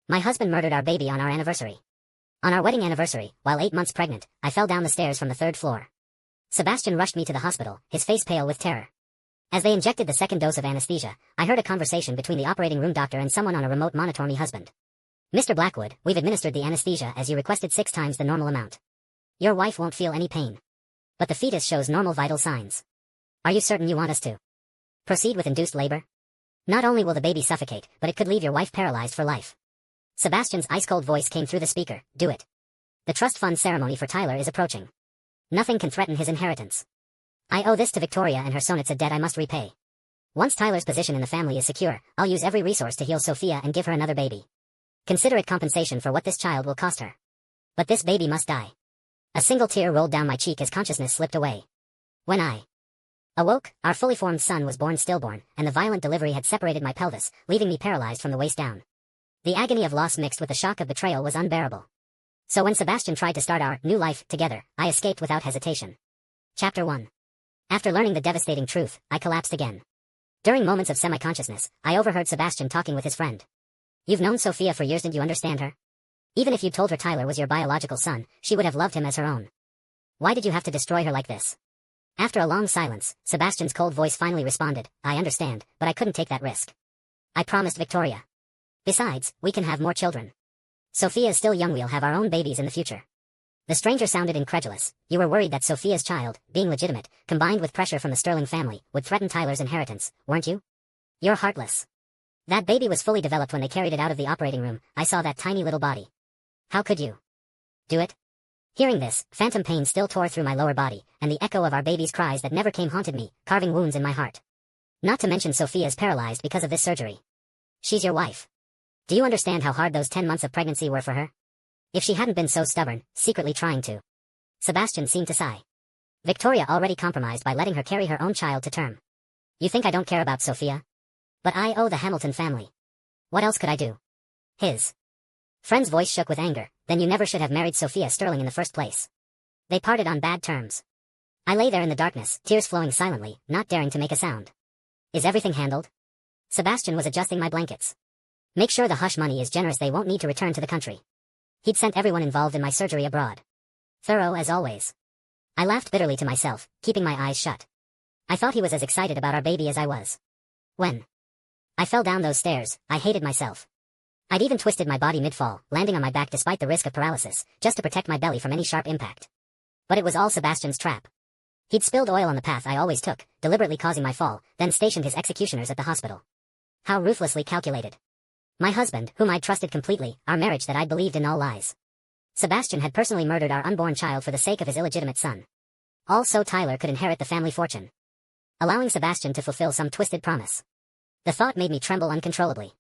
My husband murdered our baby on our anniversary. On our wedding anniversary, while 8 months pregnant, I fell down the stairs from the 3rd floor. Sebastian rushed me to the hospital, his face pale with terror. As they injected the second dose of anesthesia, I heard a conversation between the operating room doctor and someone on a remote monitor. Me husband. Mr. Blackwood, we've administered the anesthesia as you requested 6 times the normal amount. Your wife won't feel any pain. But the fetus shows normal vital signs. Are you certain you want us to proceed with induced labor? Not only will the baby suffocate, but it could leave your wife paralyzed for life. Sebastian's ice-cold voice came through the speaker. Do it. The trust fund ceremony for Tyler is approaching. Nothing can threaten his inheritance. I owe this to Victoria and her son. It's a debt I must repay. Once Tyler's position in the family is secure, I'll use every resource to heal Sophia and give her another baby. Consider it compensation for what this child will cost her. But this baby must die. A single tear rolled down my cheek as consciousness slipped away. When I awoke, our fully formed son was born stillborn, and the violent delivery had separated my pelvis, leaving me paralyzed from the waist down. The agony of loss mixed with the shock of betrayal was unbearable. So when Sebastian tried to start our new life together, I escaped without hesitation. Chapter 1. After learning the devastating truth, I collapsed again. During moments of semi-consciousness, I overheard Sebastian talking with his friend. You've known Sophia for years. Didn't you understand her? Even if you told her Tyler was your biological son, she would have loved him as her own. Why did you have to destroy her like this? After a long silence, Sebastian's cold voice finally responded, I understand, but I couldn't take that risk. I promised Victoria. Besides, we can have more children. Sophia is still young. We'll have our own babies in the future. The stranger sounded incredulous. You were worried that Sophia's child, being legitimate, combined with pressure from the Sterling family, would threaten Tyler's inheritance, weren't you? You're heartless. That baby was fully developed when they carried it out of the operating room. I saw that tiny little body. How could you do it? Hearing this, phantom pain still tore through my lower body, and the echo of our baby's cries that never came haunted me, carving wounds in my heart. Not to mention Sophia's paralyzed because of this surgery. She's your wife. Do you understand how hard those 10 months of pregnancy were for her? If she hadn't been so stubborn, secretly trying to. Sebastian seemed to sigh. Victoria already compromised by letting her carry her own child to term. You think I don't care about Sophia? But I owe the Hamilton family. What else could I do? His friend's voice shook with anger. Then you never should have married Sophia Sterling in the first place. They parted on bad terms. I lay there in the darkness, tears flowing silently, not daring to make a sound. Is everything handled? Sebastian was adjusting my blankets. Make sure the hush money is generous. They won't need to return to the country. He'd sent everyone involved in my surgery abroad. Thorough as always. I laughed bitterly to myself, keeping my eyes shut. I thought he was as excited about our baby as I was. When I fell down those stairs, I hated myself. I'd even twisted my body mid-fall, landing on my back despite the risk of paralysis, just to protect my belly from any sharp impact. But it was all Sebastian's trap. He'd spilled oil on the path I always took, deliberately causing my fall, then stationed his executioners at the hospital. How ruthlessly calculated. My husband, whom I'd trusted completely, our marriage that I'd believed in all lies. Sebastian had personally murdered our unborn child for the sake of his illegitimate son. All so Tyler could inherit the family fortune. Allowing Sebastian to fulfill some twisted promise. The thought made me tremble uncontrollably.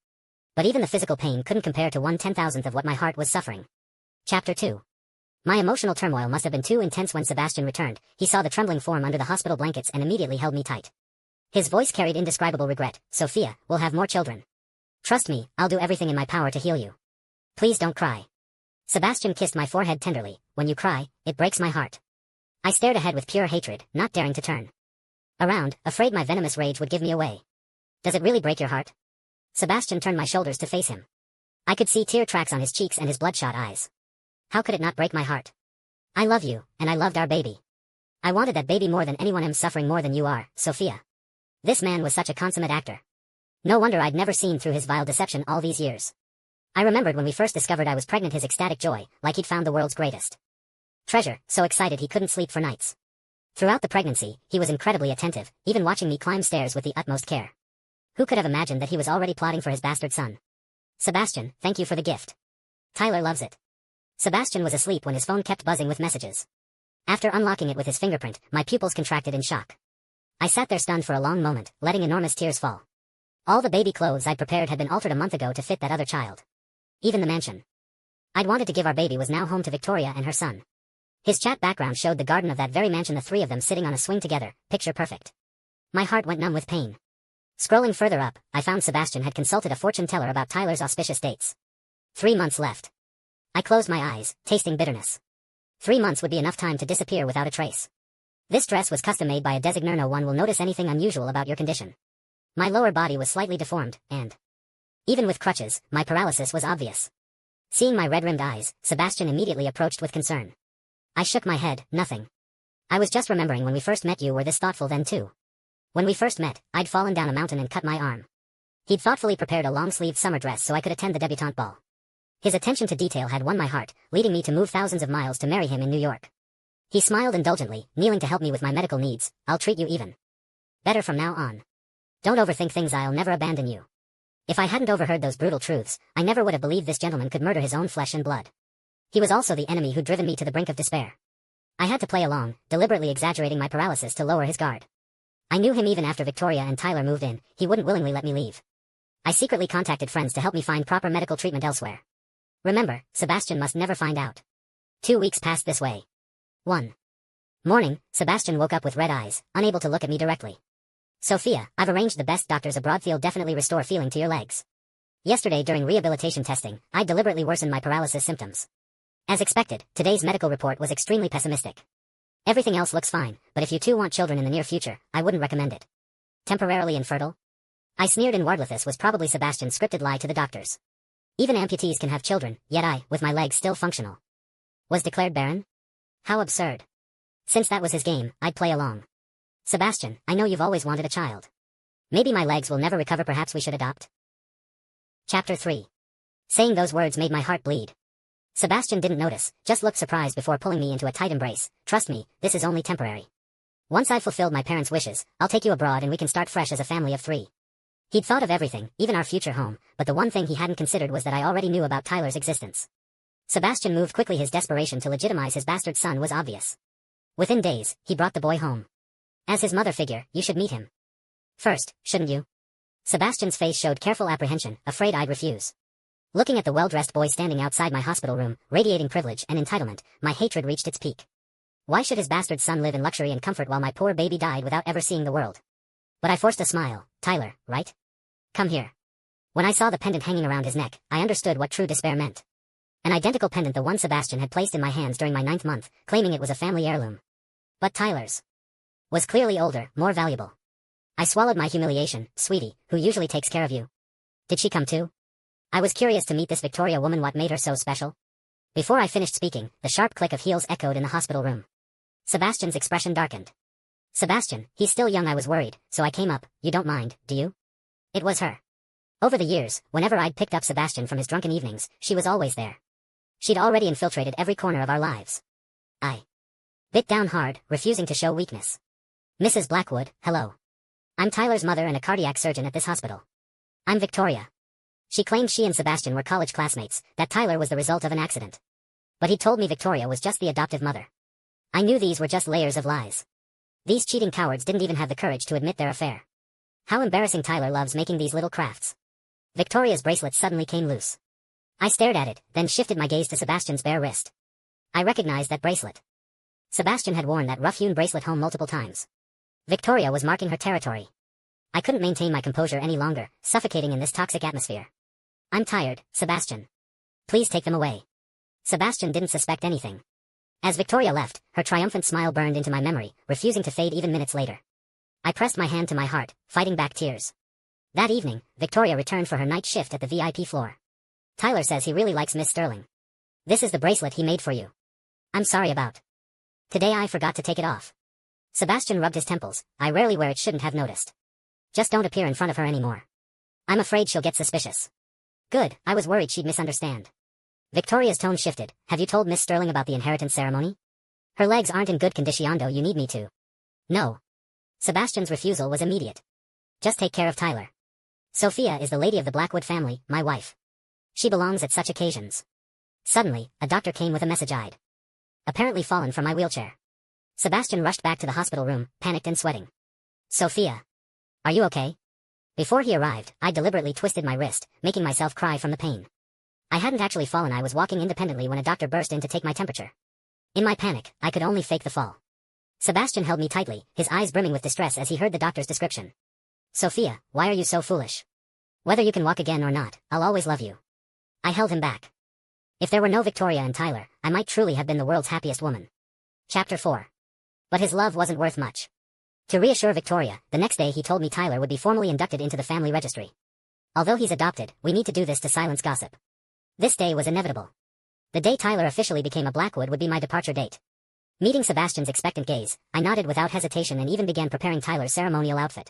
But even the physical pain couldn't compare to 1/10,000th of what my heart was suffering. Chapter 2. My emotional turmoil must have been too intense when Sebastian returned. He saw the trembling form under the hospital blankets and immediately held me tight. His voice carried indescribable regret. Sophia, we'll have more children. Trust me, I'll do everything in my power to heal you. Please don't cry. Sebastian kissed my forehead tenderly. When you cry, it breaks my heart. I stared ahead with pure hatred, not daring to turn around, afraid my venomous rage would give me away. Does it really break your heart? Sebastian turned my shoulders to face him. I could see tear tracks on his cheeks and his bloodshot eyes. How could it not break my heart? I love you, and I loved our baby. I wanted that baby more than anyone. I'm suffering more than you are, Sophia. This man was such a consummate actor. No wonder I'd never seen through his vile deception all these years. I remembered when we first discovered I was pregnant, his ecstatic joy, like he'd found the world's greatest treasure, so excited he couldn't sleep for nights. Throughout the pregnancy, he was incredibly attentive, even watching me climb stairs with the utmost care. Who could have imagined that he was already plotting for his bastard son? Sebastian, thank you for the gift. Tyler loves it. Sebastian was asleep when his phone kept buzzing with messages. After unlocking it with his fingerprint, my pupils contracted in shock. I sat there stunned for a long moment, letting enormous tears fall. All the baby clothes I'd prepared had been altered a month ago to fit that other child. Even the mansion I'd wanted to give our baby was now home to Victoria and her son. His chat background showed the garden of that very mansion, the three of them sitting on a swing together, picture perfect. My heart went numb with pain. Scrolling further up, I found Sebastian had consulted a fortune teller about Tyler's auspicious dates. 3 months left. I closed my eyes, tasting bitterness. 3 months would be enough time to disappear without a trace. This dress was custom made by a designer. No one will notice anything unusual about your condition. My lower body was slightly deformed, and even with crutches, my paralysis was obvious. Seeing my red-rimmed eyes, Sebastian immediately approached with concern. I shook my head, nothing. I was just remembering when we first met you were this thoughtful then too. When we first met, I'd fallen down a mountain and cut my arm. He'd thoughtfully prepared a long-sleeved summer dress so I could attend the debutante ball. His attention to detail had won my heart, leading me to move thousands of miles to marry him in New York. He smiled indulgently, kneeling to help me with my medical needs. I'll treat you even better from now on. Don't overthink things, I'll never abandon you. If I hadn't overheard those brutal truths, I never would have believed this gentleman could murder his own flesh and blood. He was also the enemy who'd driven me to the brink of despair. I had to play along, deliberately exaggerating my paralysis to lower his guard. I knew him even after Victoria and Tyler moved in, he wouldn't willingly let me leave. I secretly contacted friends to help me find proper medical treatment elsewhere. Remember, Sebastian must never find out. 2 weeks passed this way. 1 morning, Sebastian woke up with red eyes, unable to look at me directly. Sophia, I've arranged the best doctors abroad. They'll definitely restore feeling to your legs. Yesterday during rehabilitation testing, I deliberately worsened my paralysis symptoms. As expected, today's medical report was extremely pessimistic. Everything else looks fine, but if you two want children in the near future, I wouldn't recommend it. Temporarily infertile? I sneered inward. This was probably Sebastian's scripted lie to the doctors. Even amputees can have children, yet I, with my legs still functional, was declared barren? How absurd. Since that was his game, I'd play along. Sebastian, I know you've always wanted a child. Maybe my legs will never recover, perhaps we should adopt. Chapter 3. Saying those words made my heart bleed. Sebastian didn't notice, just looked surprised before pulling me into a tight embrace. Trust me, this is only temporary. Once I've fulfilled my parents' wishes, I'll take you abroad and we can start fresh as a family of 3. He'd thought of everything, even our future home, but the one thing he hadn't considered was that I already knew about Tyler's existence. Sebastian moved quickly. His desperation to legitimize his bastard son was obvious. Within days, he brought the boy home. As his mother figure, you should meet him. First, shouldn't you? Sebastian's face showed careful apprehension, afraid I'd refuse. Looking at the well-dressed boy standing outside my hospital room, radiating privilege and entitlement, my hatred reached its peak. Why should his bastard son live in luxury and comfort while my poor baby died without ever seeing the world? But I forced a smile. Tyler, right? Come here. When I saw the pendant hanging around his neck, I understood what true despair meant. An identical pendant, the one Sebastian had placed in my hands during my 9th month, claiming it was a family heirloom. But Tyler's was clearly older, more valuable. I swallowed my humiliation. Sweetie, who usually takes care of you? Did she come too? I was curious to meet this Victoria woman. What made her so special? Before I finished speaking, the sharp click of heels echoed in the hospital room. Sebastian's expression darkened. Sebastian, he's still young. I was worried, so I came up. You don't mind, do you? It was her. Over the years, whenever I'd picked up Sebastian from his drunken evenings, she was always there. She'd already infiltrated every corner of our lives. I bit down hard, refusing to show weakness. Mrs. Blackwood, hello. I'm Tyler's mother and a cardiac surgeon at this hospital. I'm Victoria. She claimed she and Sebastian were college classmates, that Tyler was the result of an accident. But he told me Victoria was just the adoptive mother. I knew these were just layers of lies. These cheating cowards didn't even have the courage to admit their affair. How embarrassing. Tyler loves making these little crafts. Victoria's bracelet suddenly came loose. I stared at it, then shifted my gaze to Sebastian's bare wrist. I recognized that bracelet. Sebastian had worn that rough-hewn bracelet home multiple times. Victoria was marking her territory. I couldn't maintain my composure any longer, suffocating in this toxic atmosphere. I'm tired, Sebastian. Please take them away. Sebastian didn't suspect anything. As Victoria left, her triumphant smile burned into my memory, refusing to fade even minutes later. I pressed my hand to my heart, fighting back tears. That evening, Victoria returned for her night shift at the VIP floor. Tyler says he really likes Miss Sterling. This is the bracelet he made for you. I'm sorry about. Today I forgot to take it off. Sebastian rubbed his temples. I rarely wear it, shouldn't have noticed. Just don't appear in front of her anymore. I'm afraid she'll get suspicious. Good, I was worried she'd misunderstand. Victoria's tone shifted. Have you told Miss Sterling about the inheritance ceremony? Her legs aren't in good condition. You need me to. No. Sebastian's refusal was immediate. Just take care of Tyler. Sophia is the lady of the Blackwood family, my wife. She belongs at such occasions. Suddenly, a doctor came with a message. I'd apparently fallen from my wheelchair. Sebastian rushed back to the hospital room, panicked and sweating. Sophia. Are you okay? Before he arrived, I deliberately twisted my wrist, making myself cry from the pain. I hadn't actually fallen. I was walking independently when a doctor burst in to take my temperature. In my panic, I could only fake the fall. Sebastian held me tightly, his eyes brimming with distress as he heard the doctor's description. Sophia, why are you so foolish? Whether you can walk again or not, I'll always love you. I held him back. If there were no Victoria and Tyler, I might truly have been the world's happiest woman. Chapter 4. But his love wasn't worth much. To reassure Victoria, the next day he told me Tyler would be formally inducted into the family registry. Although he's adopted, we need to do this to silence gossip. This day was inevitable. The day Tyler officially became a Blackwood would be my departure date. Meeting Sebastian's expectant gaze, I nodded without hesitation and even began preparing Tyler's ceremonial outfit.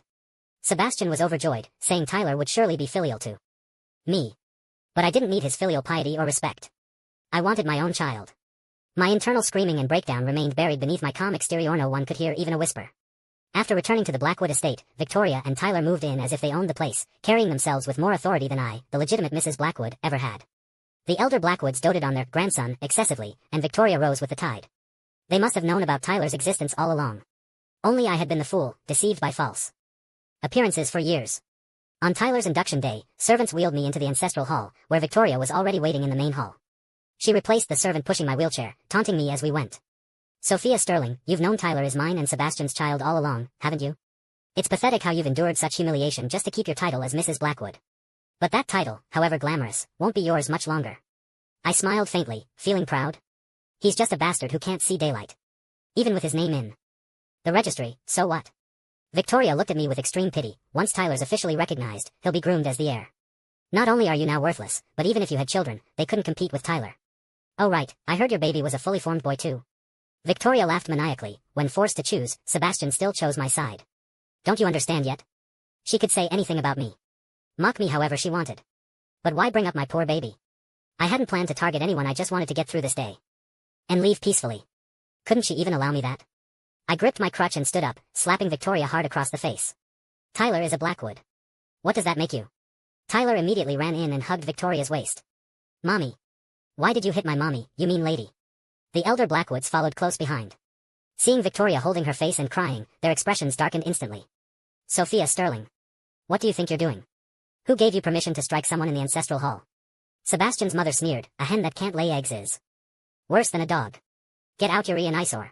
Sebastian was overjoyed, saying Tyler would surely be filial to me. But I didn't need his filial piety or respect. I wanted my own child. My internal screaming and breakdown remained buried beneath my calm exterior. No one could hear even a whisper. After returning to the Blackwood estate, Victoria and Tyler moved in as if they owned the place, carrying themselves with more authority than I, the legitimate Mrs. Blackwood, ever had. The elder Blackwoods doted on their grandson excessively, and Victoria rose with the tide. They must have known about Tyler's existence all along. Only I had been the fool, deceived by false appearances for years. On Tyler's induction day, servants wheeled me into the ancestral hall, where Victoria was already waiting in the main hall. She replaced the servant pushing my wheelchair, taunting me as we went. Sophia Sterling, you've known Tyler is mine and Sebastian's child all along, haven't you? It's pathetic how you've endured such humiliation just to keep your title as Mrs. Blackwood. But that title, however glamorous, won't be yours much longer. I smiled faintly, feeling proud. He's just a bastard who can't see daylight. Even with his name in the registry, so what? Victoria looked at me with extreme pity. Once Tyler's officially recognized, he'll be groomed as the heir. Not only are you now worthless, but even if you had children, they couldn't compete with Tyler. Oh right, I heard your baby was a fully formed boy too. Victoria laughed maniacally. When forced to choose, Sebastian still chose my side. Don't you understand yet? She could say anything about me. Mock me however she wanted. But why bring up my poor baby? I hadn't planned to target anyone, I just wanted to get through this day. And leave peacefully. Couldn't she even allow me that? I gripped my crutch and stood up, slapping Victoria hard across the face. Tyler is a Blackwood. What does that make you? Tyler immediately ran in and hugged Victoria's waist. Mommy. Why did you hit my mommy, you mean lady? The elder Blackwoods followed close behind. Seeing Victoria holding her face and crying, their expressions darkened instantly. Sophia Sterling. What do you think you're doing? Who gave you permission to strike someone in the ancestral hall? Sebastian's mother sneered, a hen that can't lay eggs is worse than a dog. Get out, you're an eyesore.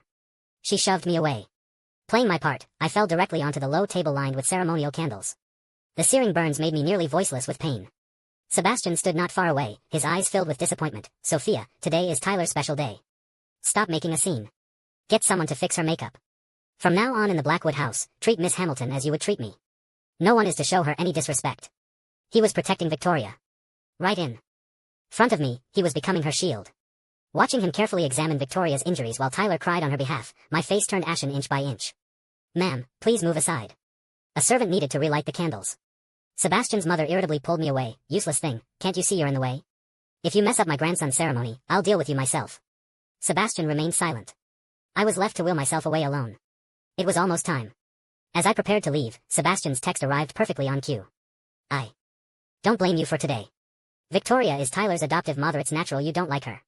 She shoved me away. Playing my part, I fell directly onto the low table lined with ceremonial candles. The searing burns made me nearly voiceless with pain. Sebastian stood not far away, his eyes filled with disappointment. Sophia, today is Tyler's special day. Stop making a scene. Get someone to fix her makeup. From now on in the Blackwood house, treat Miss Hamilton as you would treat me. No one is to show her any disrespect. He was protecting Victoria. Right in front of me, he was becoming her shield. Watching him carefully examine Victoria's injuries while Tyler cried on her behalf, my face turned ashen inch by inch. Ma'am, please move aside. A servant needed to relight the candles. Sebastian's mother irritably pulled me away. Useless thing, can't you see you're in the way? If you mess up my grandson's ceremony, I'll deal with you myself. Sebastian remained silent. I was left to will myself away alone. It was almost time. As I prepared to leave, Sebastian's text arrived perfectly on cue. I don't blame you for today. Victoria is Tyler's adoptive mother, it's natural you don't like her.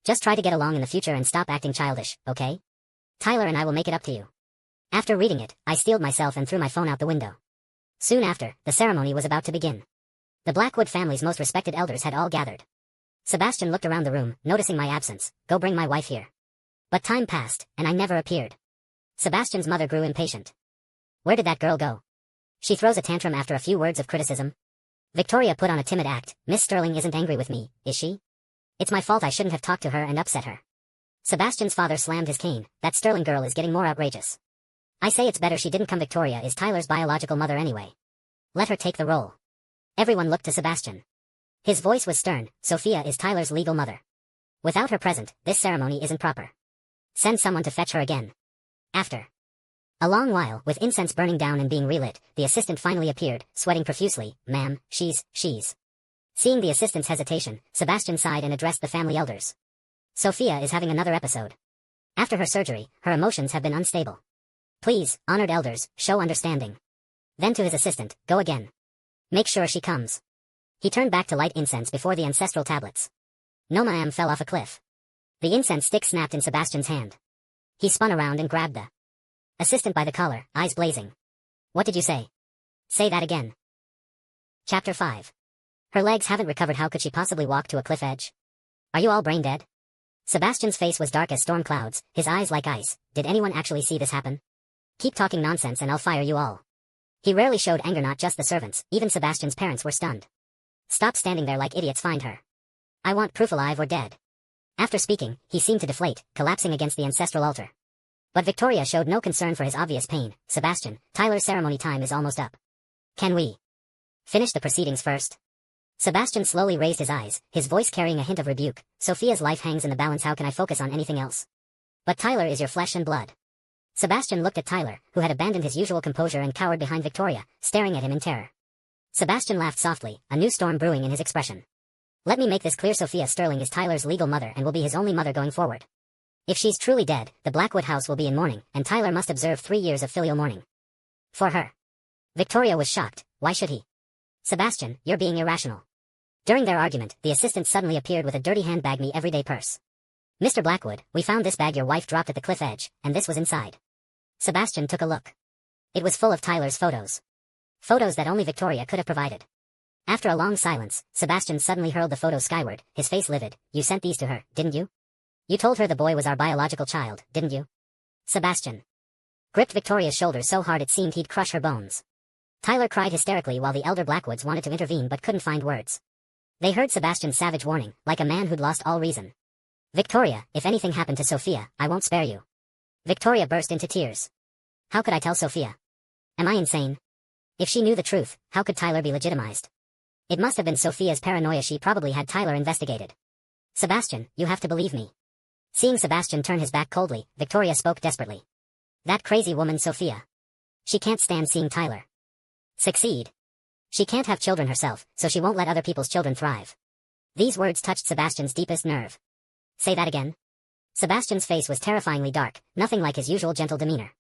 Just try to get along in the future and stop acting childish, okay? Tyler and I will make it up to you. After reading it, I steeled myself and threw my phone out the window. Soon after, the ceremony was about to begin. The Blackwood family's most respected elders had all gathered. Sebastian looked around the room, noticing my absence. Go bring my wife here. But time passed, and I never appeared. Sebastian's mother grew impatient. Where did that girl go? She throws a tantrum after a few words of criticism. Victoria put on a timid act. Miss Sterling isn't angry with me, is she? It's my fault, I shouldn't have talked to her and upset her. Sebastian's father slammed his cane. That Sterling girl is getting more outrageous. I say it's better she didn't come. Victoria is Tyler's biological mother anyway. Let her take the role. Everyone looked to Sebastian. His voice was stern. Sophia is Tyler's legal mother. Without her present, this ceremony isn't proper. Send someone to fetch her again. After a long while, with incense burning down and being relit, the assistant finally appeared, sweating profusely. Ma'am, she's. Seeing the assistant's hesitation, Sebastian sighed and addressed the family elders. Sophia is having another episode. After her surgery, her emotions have been unstable. Please, honored elders, show understanding. Then to his assistant, go again. Make sure she comes. He turned back to light incense before the ancestral tablets. No, ma'am, fell off a cliff. The incense stick snapped in Sebastian's hand. He spun around and grabbed the assistant by the collar, eyes blazing. What did you say? Say that again. Chapter 5. Her legs haven't recovered, how could she possibly walk to a cliff edge? Are you all brain dead? Sebastian's face was dark as storm clouds, his eyes like ice. Did anyone actually see this happen? Keep talking nonsense and I'll fire you all. He rarely showed anger, not just the servants, even Sebastian's parents were stunned. Stop standing there like idiots, find her. I want proof, alive or dead. After speaking, he seemed to deflate, collapsing against the ancestral altar. But Victoria showed no concern for his obvious pain. Sebastian, Tyler's ceremony time is almost up. Can we finish the proceedings first? Sebastian slowly raised his eyes, his voice carrying a hint of rebuke. Sophia's life hangs in the balance. How can I focus on anything else? But Tyler is your flesh and blood. Sebastian looked at Tyler, who had abandoned his usual composure and cowered behind Victoria, staring at him in terror. Sebastian laughed softly, a new storm brewing in his expression. Let me make this clear. Sophia Sterling is Tyler's legal mother and will be his only mother going forward. If she's truly dead, the Blackwood house will be in mourning, and Tyler must observe 3 years of filial mourning. For her. Victoria was shocked. Why should he? Sebastian, you're being irrational. During their argument, the assistant suddenly appeared with a dirty handbag, me everyday purse. Mr. Blackwood, we found this bag your wife dropped at the cliff edge, and this was inside. Sebastian took a look. It was full of Tyler's photos. Photos that only Victoria could have provided. After a long silence, Sebastian suddenly hurled the photos skyward, his face livid. You sent these to her, didn't you? You told her the boy was our biological child, didn't you? Sebastian gripped Victoria's shoulder so hard it seemed he'd crush her bones. Tyler cried hysterically while the elder Blackwoods wanted to intervene but couldn't find words. They heard Sebastian's savage warning, like a man who'd lost all reason. Victoria, if anything happened to Sophia, I won't spare you. Victoria burst into tears. How could I tell Sophia? Am I insane? If she knew the truth, how could Tyler be legitimized? It must have been Sophia's paranoia. She probably had Tyler investigated. Sebastian, you have to believe me. Seeing Sebastian turn his back coldly, Victoria spoke desperately. That crazy woman Sophia. She can't stand seeing Tyler succeed. She can't have children herself, so she won't let other people's children thrive. These words touched Sebastian's deepest nerve. Say that again? Sebastian's face was terrifyingly dark, nothing like his usual gentle demeanor.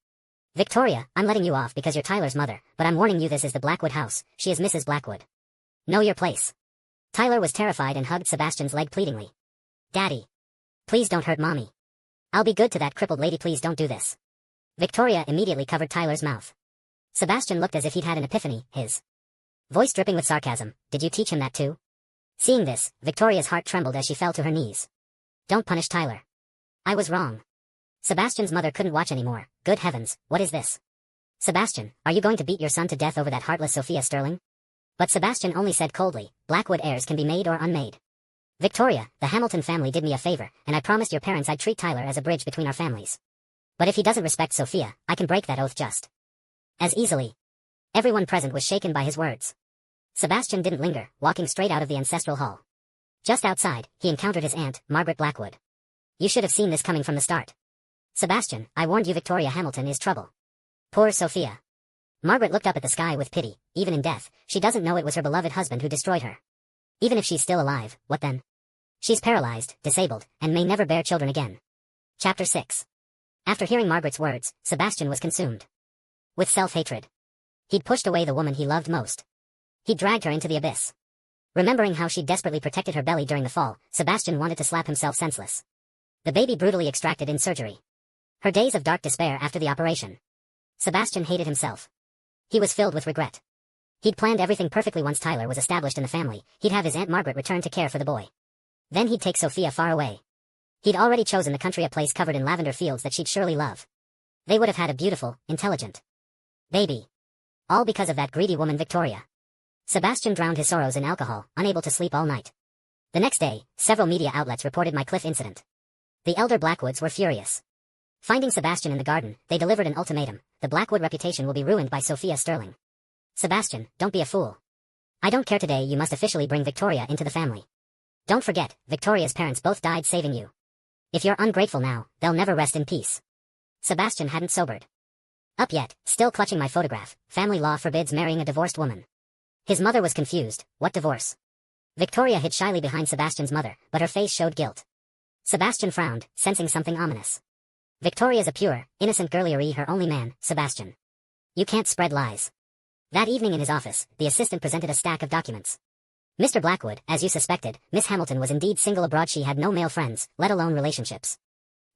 Victoria, I'm letting you off because you're Tyler's mother, but I'm warning you, this is the Blackwood house. She is Mrs. Blackwood. Know your place. Tyler was terrified and hugged Sebastian's leg pleadingly. Daddy. Please don't hurt Mommy. I'll be good to that crippled lady. Please don't do this. Victoria immediately covered Tyler's mouth. Sebastian looked as if he'd had an epiphany, his voice dripping with sarcasm. Did you teach him that too? Seeing this, Victoria's heart trembled as she fell to her knees. Don't punish Tyler. I was wrong. Sebastian's mother couldn't watch anymore. Good heavens, what is this? Sebastian, are you going to beat your son to death over that heartless Sophia Sterling? But Sebastian only said coldly, Blackwood heirs can be made or unmade. Victoria, the Hamilton family did me a favor, and I promised your parents I'd treat Tyler as a bridge between our families. But if he doesn't respect Sophia, I can break that oath just as easily. Everyone present was shaken by his words. Sebastian didn't linger, walking straight out of the ancestral hall. Just outside, he encountered his aunt, Margaret Blackwood. You should have seen this coming from the start. Sebastian, I warned you, Victoria Hamilton is trouble. Poor Sophia. Margaret looked up at the sky with pity. Even in death, she doesn't know it was her beloved husband who destroyed her. Even if she's still alive, what then? She's paralyzed, disabled, and may never bear children again. Chapter 6. After hearing Margaret's words, Sebastian was consumed with self-hatred. He'd pushed away the woman he loved most. He'd dragged her into the abyss. Remembering how she desperately protected her belly during the fall, Sebastian wanted to slap himself senseless. The baby brutally extracted in surgery. Her days of dark despair after the operation. Sebastian hated himself. He was filled with regret. He'd planned everything perfectly. Once Tyler was established in the family, he'd have his Aunt Margaret return to care for the boy. Then he'd take Sophia far away. He'd already chosen the country, a place covered in lavender fields that she'd surely love. They would have had a beautiful, intelligent baby. All because of that greedy woman Victoria. Sebastian drowned his sorrows in alcohol, unable to sleep all night. The next day, several media outlets reported my cliff incident. The elder Blackwoods were furious. Finding Sebastian in the garden, they delivered an ultimatum. The Blackwood reputation will be ruined by Sophia Sterling. Sebastian, don't be a fool. I don't care. Today you must officially bring Victoria into the family. Don't forget, Victoria's parents both died saving you. If you're ungrateful now, they'll never rest in peace. Sebastian hadn't sobered up yet, still clutching my photograph. Family law forbids marrying a divorced woman. His mother was confused. What divorce? Victoria hid shyly behind Sebastian's mother, but her face showed guilt. Sebastian frowned, sensing something ominous. Victoria's a pure, innocent girl, her only man, Sebastian. You can't spread lies. That evening in his office, the assistant presented a stack of documents. Mr. Blackwood, as you suspected, Miss Hamilton was indeed single abroad. She had no male friends, let alone relationships.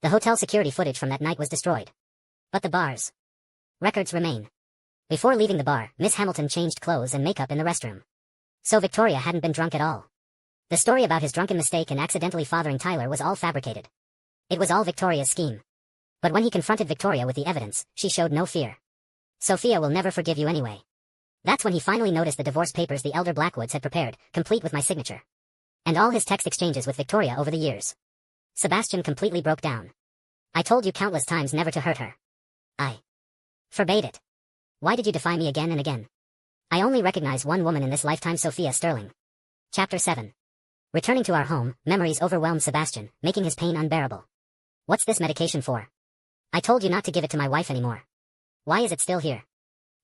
The hotel security footage from that night was destroyed. But the bar's records remain. Before leaving the bar, Miss Hamilton changed clothes and makeup in the restroom. So Victoria hadn't been drunk at all. The story about his drunken mistake and accidentally fathering Tyler was all fabricated. It was all Victoria's scheme. But when he confronted Victoria with the evidence, she showed no fear. Sophia will never forgive you anyway. That's when he finally noticed the divorce papers the elder Blackwoods had prepared, complete with my signature. And all his text exchanges with Victoria over the years. Sebastian completely broke down. I told you countless times never to hurt her. I forbade it. Why did you defy me again and again? I only recognize one woman in this lifetime, Sophia Sterling. Chapter 7. Returning to our home, memories overwhelmed Sebastian, making his pain unbearable. What's this medication for? I told you not to give it to my wife anymore. Why is it still here?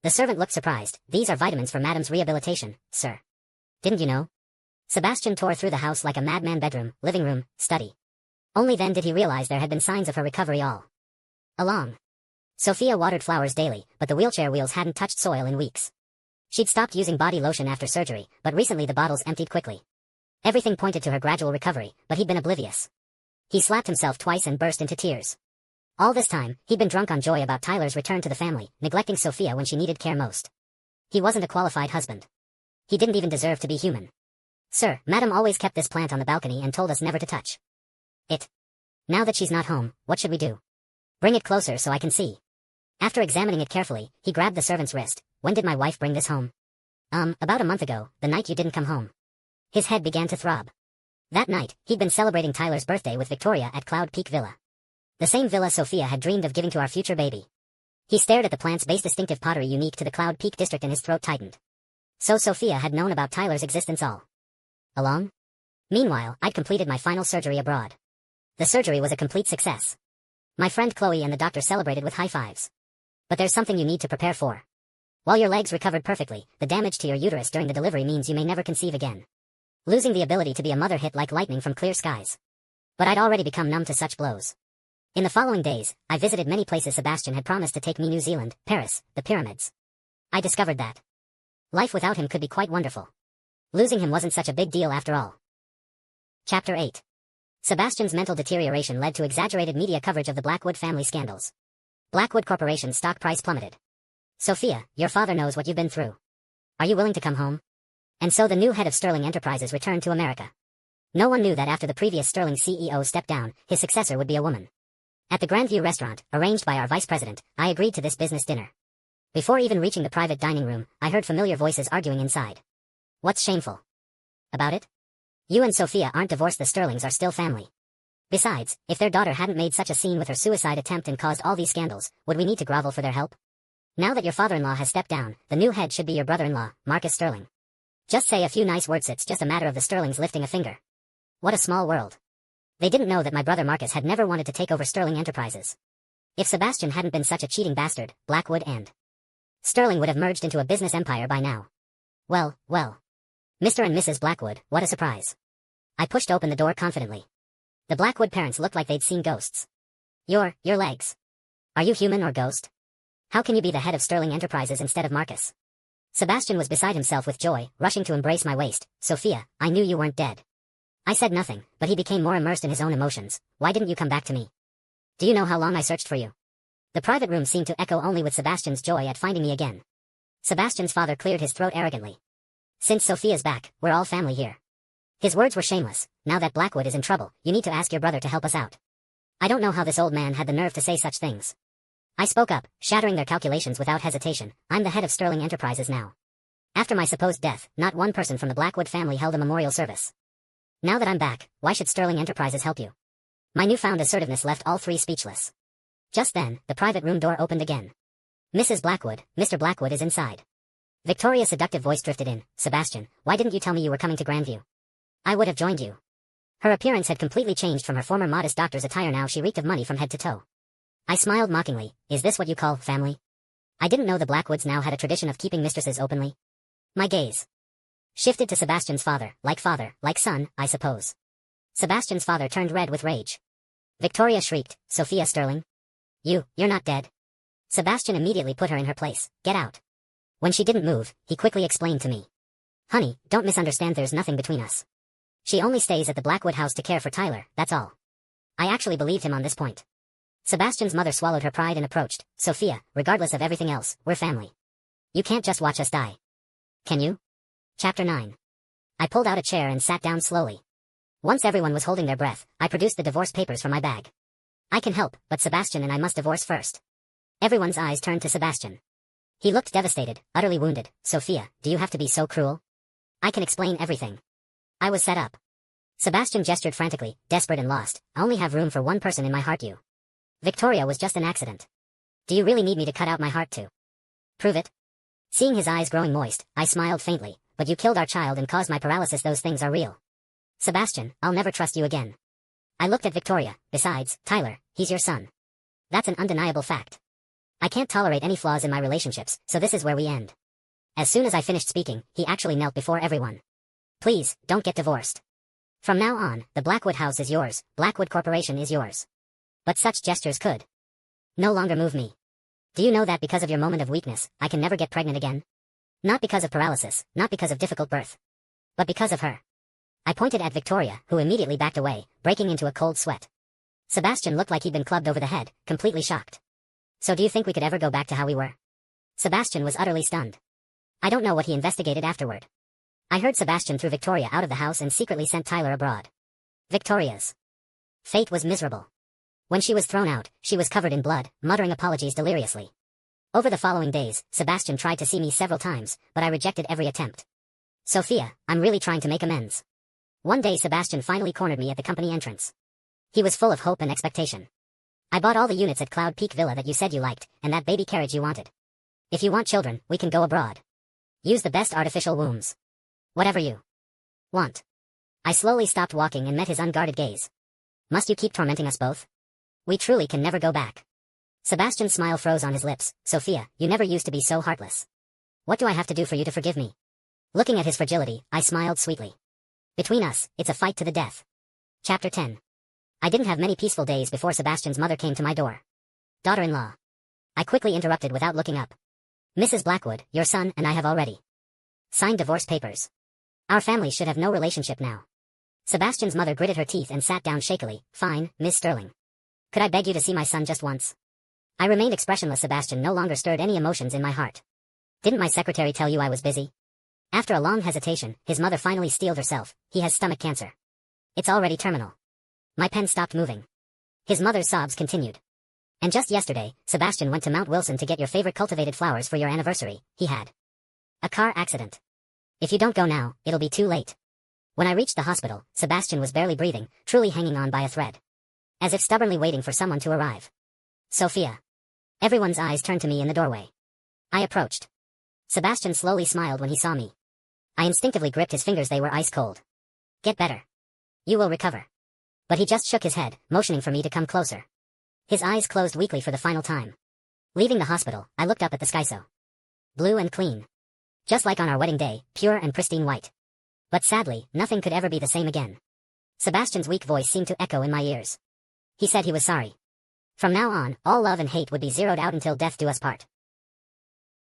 The servant looked surprised. These are vitamins for Madame's rehabilitation, sir. Didn't you know? Sebastian tore through the house like a madman. Bedroom, living room, study. Only then did he realize there had been signs of her recovery all along. Sophia watered flowers daily, but the wheelchair wheels hadn't touched soil in weeks. She'd stopped using body lotion after surgery, but recently the bottles emptied quickly. Everything pointed to her gradual recovery, but he'd been oblivious. He slapped himself twice and burst into tears. All this time, he'd been drunk on joy about Tyler's return to the family, neglecting Sophia when she needed care most. He wasn't a qualified husband. He didn't even deserve to be human. Sir, Madame always kept this plant on the balcony and told us never to touch it. Now that she's not home, what should we do? Bring it closer so I can see. After examining it carefully, he grabbed the servant's wrist. When did my wife bring this home? About a month ago, the night you didn't come home. His head began to throb. That night, he'd been celebrating Tyler's birthday with Victoria at Cloud Peak Villa. The same villa Sophia had dreamed of giving to our future baby. He stared at the plant's base, distinctive pottery unique to the Cloud Peak district, and his throat tightened. So Sophia had known about Tyler's existence all along? Meanwhile, I'd completed my final surgery abroad. The surgery was a complete success. My friend Chloe and the doctor celebrated with high fives. But there's something you need to prepare for. While your legs recovered perfectly, the damage to your uterus during the delivery means you may never conceive again. Losing the ability to be a mother hit like lightning from clear skies. But I'd already become numb to such blows. In the following days, I visited many places Sebastian had promised to take me: New Zealand, Paris, the pyramids. I discovered that life without him could be quite wonderful. Losing him wasn't such a big deal after all. Chapter 8. Sebastian's mental deterioration led to exaggerated media coverage of the Blackwood family scandals. Blackwood Corporation's stock price plummeted. Sophia, your father knows what you've been through. Are you willing to come home? And so the new head of Sterling Enterprises returned to America. No one knew that after the previous Sterling CEO stepped down, his successor would be a woman. At the Grandview restaurant, arranged by our vice president, I agreed to this business dinner. Before even reaching the private dining room, I heard familiar voices arguing inside. What's shameful about it? You and Sophia aren't divorced. The Sterlings are still family. Besides, if their daughter hadn't made such a scene with her suicide attempt and caused all these scandals, would we need to grovel for their help? Now that your father-in-law has stepped down, the new head should be your brother-in-law, Marcus Sterling. Just say a few nice words. It's just a matter of the Sterlings lifting a finger. What a small world. They didn't know that my brother Marcus had never wanted to take over Sterling Enterprises. If Sebastian hadn't been such a cheating bastard, Blackwood and Sterling would have merged into a business empire by now. Well. Mr. and Mrs. Blackwood, what a surprise. I pushed open the door confidently. The Blackwood parents looked like they'd seen ghosts. Your legs. Are you human or ghost? How can you be the head of Sterling Enterprises instead of Marcus? Sebastian was beside himself with joy, rushing to embrace my waist. Sophia, I knew you weren't dead. I said nothing, but he became more immersed in his own emotions. Why didn't you come back to me? Do you know how long I searched for you? The private room seemed to echo only with Sebastian's joy at finding me again. Sebastian's father cleared his throat arrogantly. Since Sophia's back, we're all family here. His words were shameless. Now that Blackwood is in trouble, you need to ask your brother to help us out. I don't know how this old man had the nerve to say such things. I spoke up, shattering their calculations without hesitation. I'm the head of Sterling Enterprises now. After my supposed death, not one person from the Blackwood family held a memorial service. Now that I'm back, why should Sterling Enterprises help you? My newfound assertiveness left all three speechless. Just then, the private room door opened again. Mrs. Blackwood, Mr. Blackwood is inside. Victoria's seductive voice drifted in. Sebastian, why didn't you tell me you were coming to Grandview? I would have joined you. Her appearance had completely changed from her former modest doctor's attire. Now she reeked of money from head to toe. I smiled mockingly. Is this what you call family? I didn't know the Blackwoods now had a tradition of keeping mistresses openly. My gaze shifted to Sebastian's father, like son, I suppose. Sebastian's father turned red with rage. Victoria shrieked, Sophia Sterling? You're not dead. Sebastian immediately put her in her place. Get out. When she didn't move, he quickly explained to me. Honey, don't misunderstand, there's nothing between us. She only stays at the Blackwood house to care for Tyler, that's all. I actually believed him on this point. Sebastian's mother swallowed her pride and approached. Sophia, regardless of everything else, we're family. You can't just watch us die. Can you? Chapter 9. I pulled out a chair and sat down slowly. Once everyone was holding their breath, I produced the divorce papers from my bag. I can help, but Sebastian and I must divorce first. Everyone's eyes turned to Sebastian. He looked devastated, utterly wounded. Sophia, do you have to be so cruel? I can explain everything. I was set up. Sebastian gestured frantically, desperate and lost. I only have room for one person in my heart, you. Victoria was just an accident. Do you really need me to cut out my heart to prove it? Seeing his eyes growing moist, I smiled faintly. but you killed our child and caused my paralysis. Those things are real. Sebastian, I'll never trust you again. I looked at Victoria. Besides, Tyler, he's your son. That's an undeniable fact. I can't tolerate any flaws in my relationships, so this is where we end. As soon as I finished speaking, he actually knelt before everyone. Please, don't get divorced. From now on, the Blackwood house is yours, Blackwood Corporation is yours. But such gestures could no longer move me. Do you know that because of your moment of weakness, I can never get pregnant again? Not because of paralysis, not because of difficult birth, but because of her. I pointed at Victoria, who immediately backed away, breaking into a cold sweat. Sebastian looked like he'd been clubbed over the head, completely shocked. So do you think we could ever go back to how we were? Sebastian was utterly stunned. I don't know what he investigated afterward. I heard Sebastian threw Victoria out of the house and secretly sent Tyler abroad. Victoria's fate was miserable. When she was thrown out, she was covered in blood, muttering apologies deliriously. Over the following days, Sebastian tried to see me several times, but I rejected every attempt. Sophia, I'm really trying to make amends. One day Sebastian finally cornered me at the company entrance. He was full of hope and expectation. I bought all the units at Cloud Peak Villa that you said you liked, and that baby carriage you wanted. If you want children, we can go abroad. Use the best artificial wombs. Whatever you want. I slowly stopped walking and met his unguarded gaze. Must you keep tormenting us both? We truly can never go back. Sebastian's smile froze on his lips. Sophia, you never used to be so heartless. What do I have to do for you to forgive me? Looking at his fragility, I smiled sweetly. Between us, it's a fight to the death. Chapter 10. I didn't have many peaceful days before Sebastian's mother came to my door. Daughter-in-law. I quickly interrupted without looking up. Mrs. Blackwood, your son and I have already signed divorce papers. Our family should have no relationship now. Sebastian's mother gritted her teeth and sat down shakily. Fine, Miss Sterling. Could I beg you to see my son just once? I remained expressionless. Sebastian no longer stirred any emotions in my heart. Didn't my secretary tell you I was busy? After a long hesitation, his mother finally steeled herself. He has stomach cancer. It's already terminal. My pen stopped moving. His mother's sobs continued. And just yesterday, Sebastian went to Mount Wilson to get your favorite cultivated flowers for your anniversary. He had a car accident. If you don't go now, it'll be too late. When I reached the hospital, Sebastian was barely breathing, truly hanging on by a thread. As if stubbornly waiting for someone to arrive. Sophia. Everyone's eyes turned to me in the doorway. I approached. Sebastian slowly smiled when he saw me. I instinctively gripped his fingers. They were ice cold. Get better. You will recover. But he just shook his head, motioning for me to come closer. His eyes closed weakly for the final time. Leaving the hospital, I looked up at the sky so blue and clean. Just like on our wedding day, pure and pristine white. But sadly, nothing could ever be the same again. Sebastian's weak voice seemed to echo in my ears. He said he was sorry. From now on, all love and hate would be zeroed out until death do us part.